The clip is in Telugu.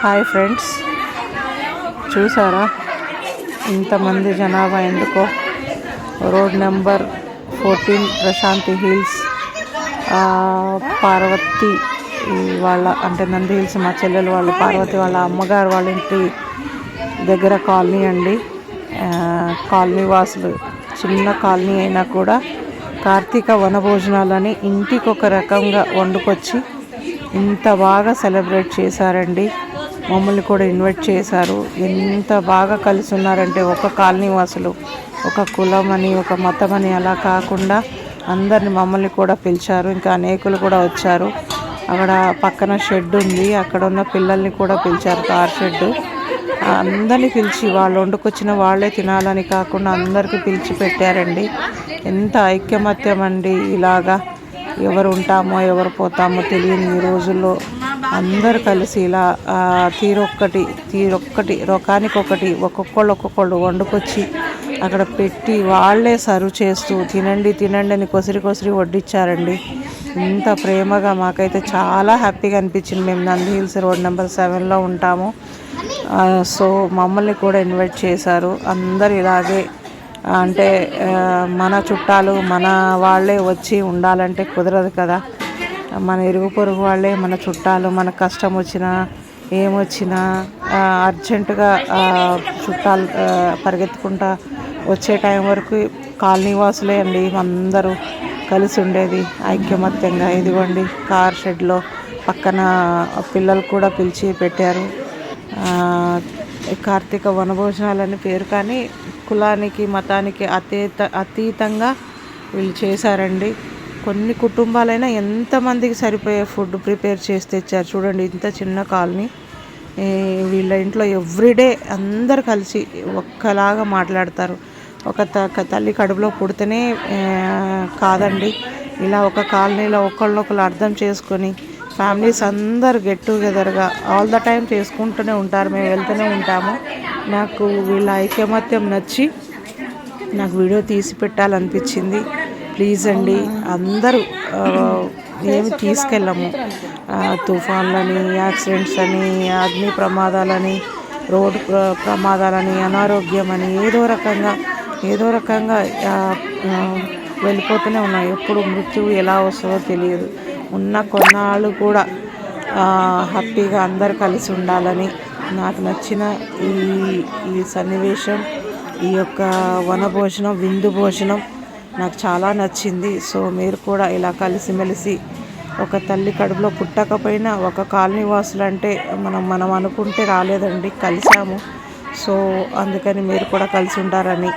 హాయ్ ఫ్రెండ్స్, చూసారా ఇంతమంది జనాభా ఎందుకో? Road number 14 Prashanti hills, Parvati వాళ్ళ అంటే నంది హిల్స్ మా చెల్లెలు వాళ్ళు, పార్వతి వాళ్ళ అమ్మగారు వాళ్ళ ఇంటి దగ్గర కాలనీ అండి. కాలనీ వాసులు చిన్న కాలనీ అయినా కూడా కార్తీక వనభోజనాలని ఇంటికి ఒక రకంగా వండుకొచ్చి ఇంత బాగా సెలబ్రేట్ చేశారండి. మమ్మల్ని కూడా ఇన్వైట్ చేశారు. ఎంత బాగా కలిసి ఉన్నారంటే ఒక కాలనీ వాసులు ఒక కులం అని ఒక మతం అని అలా కాకుండా అందరిని మమ్మల్ని కూడా పిలిచారు. ఇంకా అనేకులు కూడా వచ్చారు. అక్కడ పక్కన షెడ్ ఉంది, అక్కడ ఉన్న పిల్లల్ని కూడా పిలిచారు, కార్ షెడ్. అందరినీ పిలిచి వాళ్ళు వండుకొచ్చిన వాళ్ళే తినాలని కాకుండా అందరికీ పిలిచి పెట్టారండి. ఎంత ఐక్యమత్యం అండి! ఇలాగా ఎవరు ఉంటామో ఎవరు పోతామో తెలియని ఈ రోజుల్లో అందరు కలిసి ఇలా తీరొక్కటి రొకానికొకటి ఒక్కొక్కళ్ళు వండుకొచ్చి అక్కడ పెట్టి వాళ్ళే సర్వ్ చేస్తూ తినండి అని కొసిరి వడ్డించారండి. ఇంత ప్రేమగా మాకైతే చాలా హ్యాపీగా అనిపించింది. మేము నంది హిల్స్ రోడ్ నెంబర్ 7లో ఉంటాము. సో మమ్మల్ని కూడా ఇన్వైట్ చేశారు. అందరు ఇలాగే అంటే మన చుట్టాలు మన వాళ్ళే వచ్చి ఉండాలంటే కుదరదు కదా. మన ఇరుగు పొరుగు వాళ్ళే మన చుట్టాలు. మన కష్టం వచ్చినా ఏమొచ్చినా అర్జెంటుగా చుట్టాలు పరిగెత్తుకుంటా వచ్చే టైం వరకు కాలనీ వాసులే అండి అందరూ కలిసి ఉండేది ఐక్యమత్యంగా. ఇదిగోండి కార్ షెడ్లో పక్కన పిల్లలు కూడా పిలిచి పెట్టారు. కార్తీక వనభోజనాలని పేరు కానీ కులానికి మతానికి అతీతంగా వీళ్ళు చేశారండి. కొన్ని కుటుంబాలైనా ఎంతమందికి సరిపోయే ఫుడ్ ప్రిపేర్ చేసి తెచ్చారు చూడండి. ఇంత చిన్న కాలనీ, వీళ్ళ ఇంట్లో ఎవ్రీడే అందరు కలిసి ఒక్కలాగా మాట్లాడతారు. ఒక తల్లి కడుపులో పుడితేనే కాదండి, ఇలా ఒక కాలనీలో ఒకళ్ళొకళ్ళు అర్థం చేసుకొని ఫ్యామిలీస్ అందరు గెట్ టుగెదర్గా ఆల్ ద టైం చేసుకుంటూనే ఉంటారు. మేము వెళ్తూనే ఉంటాము. నాకు వీళ్ళ ఐకమత్యం నచ్చి నాకు వీడియో తీసి పెట్టాలనిపించింది. ప్లీజ్ అండి అందరూ ఏమి తీసుకెళ్ళము. తుఫాన్లని, యాక్సిడెంట్స్ అని, అగ్ని ప్రమాదాలని, రోడ్డు ప్రమాదాలని, అనారోగ్యం అని ఏదో రకంగా వెళ్ళిపోతూనే ఉన్నాయి. ఎప్పుడు మృత్యువు ఎలా వస్తుందో తెలియదు. ఉన్న కొన్నాళ్ళు కూడా హ్యాపీగా అందరు కలిసి ఉండాలని నాకు నచ్చిన ఈ సన్నివేశం, ఈ యొక్క వనభోజనం, విందు భోజనం నాకు చాలా నచ్చింది. సో మీరు కూడా ఇలా కలిసిమెలిసి ఒక తల్లి కడుపులో పుట్టకపోయినా ఒక కాలనీ వాసులు అంటే మనం అనుకుంటే రాలేదండి, కలిసాము. సో అందుకని మీరు కూడా కలిసి ఉంటారని